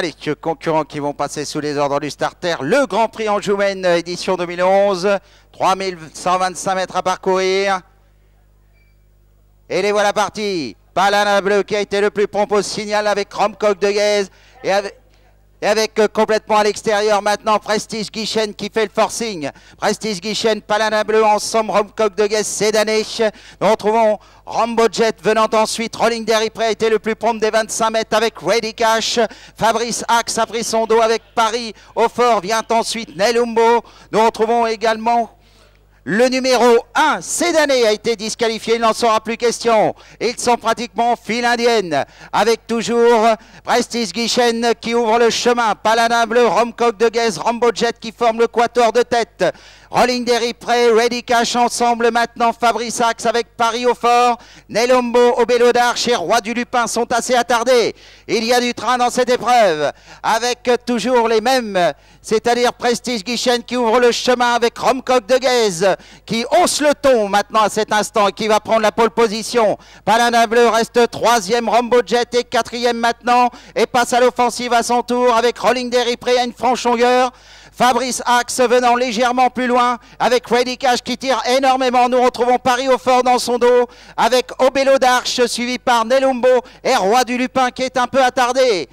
Allez, concurrents qui vont passer sous les ordres du starter. Le Grand Prix Anjoumen édition 2011. 3125 mètres à parcourir. Et les voilà partis. Palana Bleu qui a été le plus prompt au signal avec Romcock de Guèze. Et avec complètement à l'extérieur maintenant Prestige Guichen qui fait le forcing. Prestige Guichen, Palana Bleu ensemble, Romcock de Guèze, Sedané. Nous retrouvons Rambo Jet venant ensuite. Rolling Derry Prey a été le plus prompt des 25 mètres avec Ready Cash. Fabrice Axe a pris son dos avec Paris au fort. Vient ensuite Nelumbo. Nous retrouvons également le numéro 1, Sedané, a été disqualifié, il n'en sera plus question. Ils sont pratiquement en file indienne, avec toujours Prestige Guichen qui ouvre le chemin. Palana Bleu, Romcock de Guèze, Rambo Jet qui forme le quatuor de tête. Rolling Derry Prey, Ready Cash ensemble maintenant. Fabrice Axe avec Paris au fort. Nelombo, Obélo d'Arche et Roi du Lupin sont assez attardés. Il y a du train dans cette épreuve, avec toujours les mêmes, c'est-à-dire Prestige Guichen qui ouvre le chemin avec Romcock de Guèze, qui hausse le ton maintenant à cet instant et qui va prendre la pole position. Palana Bleu reste troisième, Rambo Jet est quatrième maintenant et passe à l'offensive à son tour avec Rolling Derry Prey à une franche longueur. Fabrice Axe venant légèrement plus loin avec Ready Cash qui tire énormément. Nous retrouvons Paris au fort dans son dos avec Obélo d'Arche suivi par Nelumbo et Roi du Lupin qui est un peu attardé.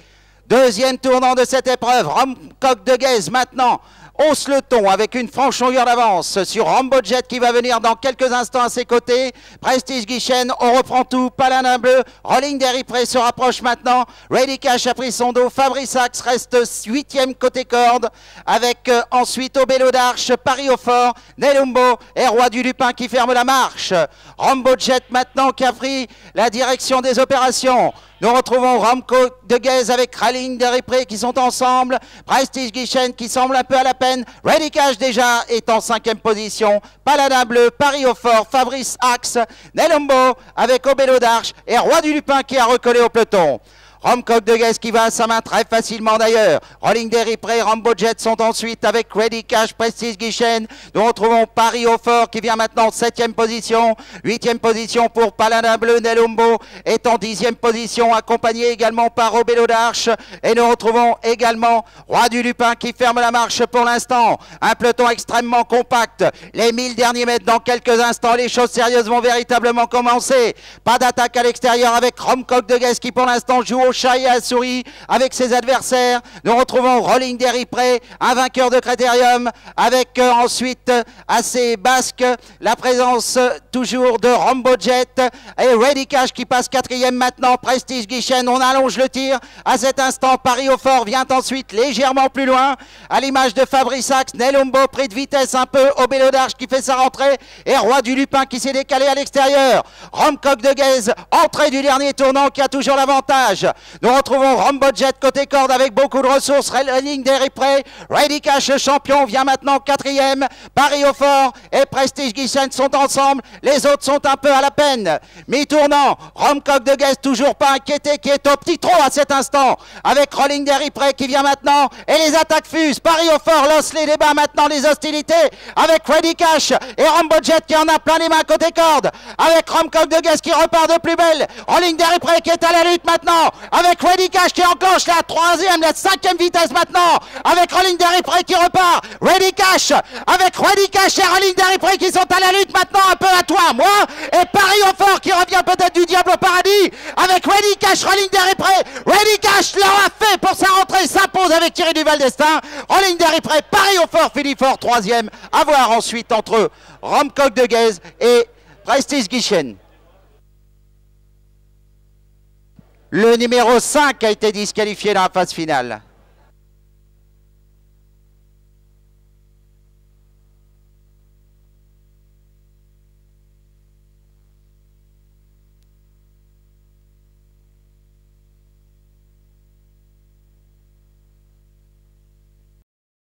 Deuxième tournant de cette épreuve, Romcock de Guèze maintenant hausse le ton avec une franche longueur d'avance sur Rambo Jet qui va venir dans quelques instants à ses côtés. Prestige Guichen, on reprend tout. Palana Bleu, Rolling Derry Prey se rapproche maintenant. Ready Cash a pris son dos. Fabrice Axe reste 8e côté corde avec ensuite Obélo d'Arche, Paris au fort, Nelumbo et Roi du Lupin qui ferme la marche. Rambo Jet maintenant qui a pris la direction des opérations. Nous retrouvons Romcock de Guèze avec Rolling Derry Prey qui sont ensemble. Prestige Guichen qui semble un peu à la peine. Ready Cash déjà est en 5e position. Palana Bleu, Paris au fort, Fabrice Axe, Nelumbo avec Obélo d'Arche et Roi du Lupin qui a recollé au peloton. Romcock de Guèze qui va à sa main très facilement d'ailleurs. Rolling Derry Prey, Rambo Jet sont ensuite avec Ready Cash, Prestige Guichen. Nous retrouvons Paris au fort qui vient maintenant en 7e position. 8e position pour Palana Bleu. Nelumbo est en 10e position, accompagné également par Obélo d'Arche. Et nous retrouvons également Roi du Lupin qui ferme la marche pour l'instant. Un peloton extrêmement compact. Les 1000 derniers mètres dans quelques instants. Les choses sérieuses vont véritablement commencer. Pas d'attaque à l'extérieur avec Romcock de Guèze qui pour l'instant joue au chat et à la souris avec ses adversaires. Nous retrouvons Rolling Derry Prey, un vainqueur de Critérium, avec ensuite à ses basques la présence toujours de Rambo Jet et Ready Cash qui passe 4e maintenant. Prestige Guichen, on allonge le tir à cet instant. Paris au fort vient ensuite légèrement plus loin à l'image de Fabrice Axe. Nelumbo pris de vitesse un peu, Obélo d'Arche qui fait sa rentrée et Roi du Lupin qui s'est décalé à l'extérieur. Romcock de Guèze, entrée du dernier tournant qui a toujours l'avantage. Nous retrouvons Rambo Jet côté corde avec beaucoup de ressources. Rolling Derry Prey, Ready Cash le champion vient maintenant 4e. Paris au fort et Prestige Guichen sont ensemble. Les autres sont un peu à la peine. Mi-tournant, Romcock de Guèze toujours pas inquiété qui est au petit trot à cet instant avec Rolling Derry Prey qui vient maintenant et les attaques fusent. Paris au fort lance les débats maintenant, les hostilités avec Ready Cash et Rambo Jet qui en a plein les mains côté corde avec Romcock de Guèze qui repart de plus belle. Rolling Derry Prey qui est à la lutte maintenant avec Ready Cash qui enclenche la 3e, la 5e vitesse maintenant avec Rolling Derry Prey qui repart. Ready Cash avec Ready Cash et Rolling Derry Prey qui sont à la lutte maintenant un peu à toi, moi et Paris au fort qui revient peut-être du diable au paradis avec Ready Cash, Rolling Derry Prey. Ready Cash l'aura fait pour sa rentrée, s'impose avec Thierry Duval d'Estaing. Rolling Derry Prey, Paris au fort, Philippe Fort 3e. À voir ensuite entre Romcock de Guèze et Prestige Guichen. Le numéro 5 a été disqualifié dans la phase finale.